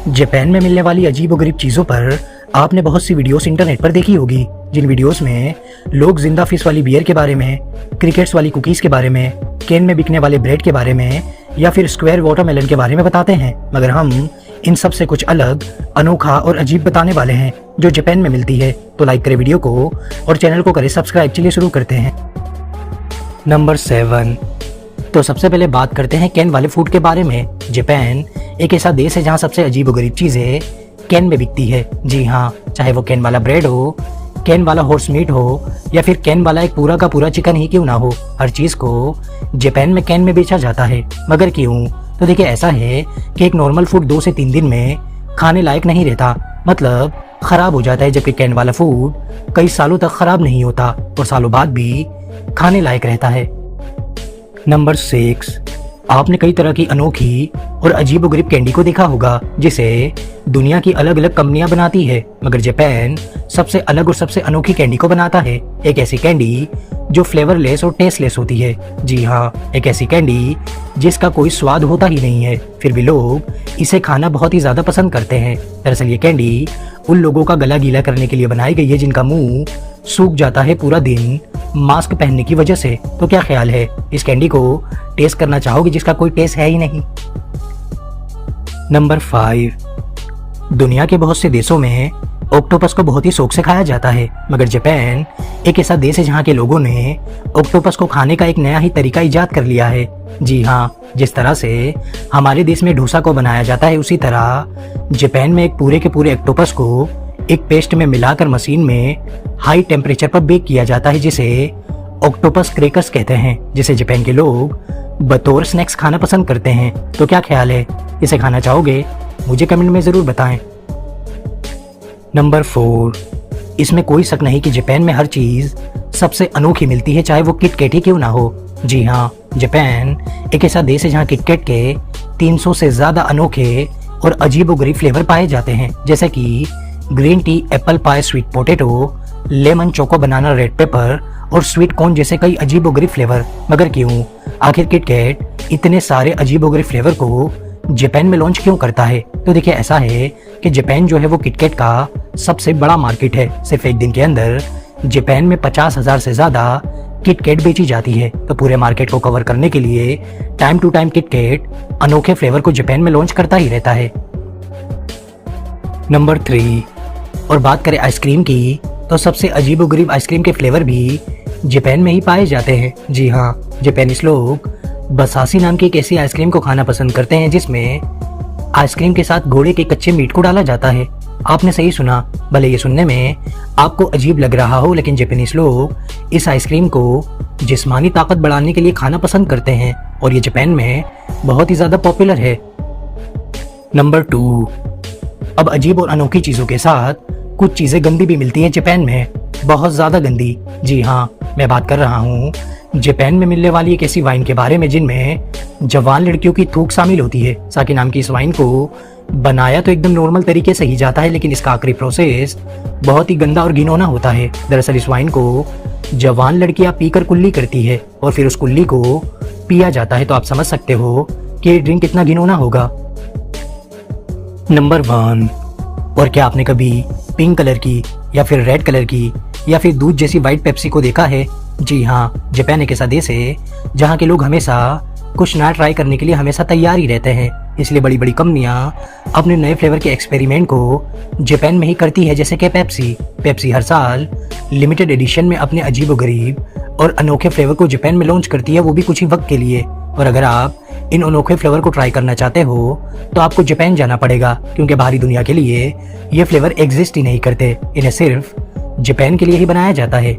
Japan में मिलने वाली अजीबोगरीब चीज़ों पर आपने बहुत सी वीडियोस इंटरनेट पर देखी होगी, जिन वीडियोस में लोग जिंदा फिश वाली बियर के बारे में, क्रिकेट्स वाली कुकीज़ के बारे में, कैन में बिकने वाले ब्रेड के बारे में या फिर स्क्वायर वाटरमेलन के बारे में बताते हैं। मगर हम इन सब से कुछ अलग, अनोखा और अजीब बताने वाले हैं जो जापान में मिलती है। तो लाइक करें वीडियो को और चैनल को करें सब्सक्राइब। चलिए शुरू करते हैं। नंबर 7। तो सबसे पहले बात करते हैं कैन वाले फूड के बारे में। जापान एक ऐसा देश है जहाँ सबसे अजीबोगरीब चीज़ें कैन में बिकती है। जी हाँ, चाहे वो कैन वाला ब्रेड हो, कैन वाला हॉर्स मीट हो या फिर कैन वाला एक पूरा का पूरा चिकन ही क्यों ना हो, हर चीज़ को जापान में कैन में बेचा जाता है। मगर क्यों? तो देखिए, ऐसा है कि एक नॉर्मल फूड 2 से 3 दिन में खाने लायक नहीं रहता, मतलब खराब हो जाता है, जबकि कैन वाला फूड कई सालों तक खराब नहीं होता और सालों बाद भी खाने लायक रहता है। नंबर 6। आपने कई तरह की अनोखी और अजीबोगरीब कैंडी को देखा होगा जिसे दुनिया की अलग अलग कंपनियां बनाती है, मगर जापान सबसे अलग और सबसे अनोखी कैंडी को बनाता है। एक ऐसी कैंडी जो फ्लेवरलेस और टेस्टलेस होती है। जी हाँ, एक ऐसी कैंडी जिसका कोई स्वाद होता ही नहीं है, फिर भी लोग इसे खाना बहुत ही ज्यादा पसंद करते हैं। दरअसल ये कैंडी उन लोगों का गला गीला करने के लिए बनाई गई है जिनका मुंह सूख जाता है पूरा दिन मास्क पहनने की वजह से। तो क्या ख्याल है, इस कैंडी को टेस्ट करना चाहोगे जिसका कोई टेस्ट है ही नहीं? नंबर 5। दुनिया के बहुत से देशों में ऑक्टोपस को बहुत ही शौक से खाया जाता है, मगर जापान एक ऐसा देश है जहाँ के लोगों ने ऑक्टोपस को खाने का एक नया ही तरीका इजाद कर लिया है। जी हाँ, जिस तरह से हमारे देश में डोसा को बनाया जाता है, उसी तरह जापान में एक पूरे के पूरे ऑक्टोपस को एक पेस्ट में मिलाकर मशीन में हाई टेम्परेचर पर बेक किया जाता है, जिसे ऑक्टोपस क्रैकर्स कहते हैं, जिसे जापान के लोग बतौर स्नैक्स खाना पसंद करते हैं। तो क्या ख्याल है, इसे खाना चाहोगे? मुझे कमेंट में जरूर बताएं। नंबर 4। इसमें कोई शक नहीं कि जापान में हर चीज सबसे अनोखी मिलती है, चाहे वो किटकैट ही क्यों ना हो। जी हाँ, जापान एक ऐसा देश है जहाँ किटकैट के 300 से ज्यादा अनोखे और अजीबोगरीब फ्लेवर पाए जाते हैं, जैसे कि green tea, apple pie, sweet potato, lemon, choco banana, red pepper और स्वीट कॉर्न जैसे कई अजीबोगरीब फ्लेवर। मगर क्यों? आखिर किटकैट इतने सारे अजीबोगरीब फ्लेवर को जापान में लॉन्च क्यों करता है? तो देखिए, ऐसा है कि जापान जो है वो किटकैट का सबसे बड़ा मार्केट है। सिर्फ एक दिन के अंदर जापान में 50,000 से ज्यादा किटकैट बेची जाती है। तो पूरे मार्केट को कवर करने के लिए टाइम टू टाइम किटकैट अनोखे फ्लेवर को जापान में लॉन्च करता ही रहता है। नंबर 3। और बात करें आइसक्रीम की, तो सबसे अजीबोगरीब आइसक्रीम के फ्लेवर भी जापान में ही पाए जाते हैं। जी हाँ, जापानीज लोग बसासी नाम की एक ऐसी आइसक्रीम को खाना पसंद करते हैं जिसमें आइसक्रीम के साथ घोड़े के कच्चे मीट को डाला जाता है। आपने सही सुना, भले ये सुनने में आपको अजीब लग रहा हो, लेकिन जापानीज लोग इस आइसक्रीम को जिस्मानी ताकत बढ़ाने के लिए खाना पसंद करते हैं और ये जापान में बहुत ही ज्यादा पॉपुलर है। नंबर 2। अब अजीब और अनोखी चीजों के साथ कुछ चीजें गंदी भी मिलती हैं जापान में, बहुत ज्यादा गंदी। जी हाँ, मैं बात कर रहा हूँ जापान में मिलने वाली एक ऐसी वाइन के बारे में जिनमें जवान लड़कियों की थूक शामिल होती है। साकी नाम की इस वाइन को बनाया तो एकदम नॉर्मल तरीके से ही जाता है, लेकिन इसका आखिरी प्रोसेस बहुत ही गंदा और घिनौना होता है। दरअसल इस वाइन को जवान लड़कियां पीकर कुल्ली करती है और फिर उस कुल्ली को पिया जाता है। तो आप समझ सकते हो कि ये ड्रिंक कितना घिनौना होगा। नंबर 1। और क्या आपने कभी पिंक कलर की या फिर रेड कलर की या फिर दूध जैसी व्हाइट पेप्सी को देखा है? जी हाँ, जापान एक ऐसा देश है जहाँ के लोग हमेशा कुछ नया ट्राई करने के लिए हमेशा तैयार ही रहते हैं, इसलिए बड़ी बड़ी कंपनियां अपने नए फ्लेवर के एक्सपेरिमेंट को जापान में ही करती है, जैसे कि पेप्सी हर साल लिमिटेड एडिशन में अपने अजीबोगरीब और अनोखे फ्लेवर को जापान में लॉन्च करती है, वो भी कुछ ही वक्त के लिए। और अगर आप इन अनोखे फ्लेवर को ट्राई करना चाहते हो तो आपको जापान जाना पड़ेगा, क्योंकि बाहरी दुनिया के लिए ये फ्लेवर एग्जिस्ट ही नहीं करते, इन्हें सिर्फ जापान के लिए ही बनाया जाता है।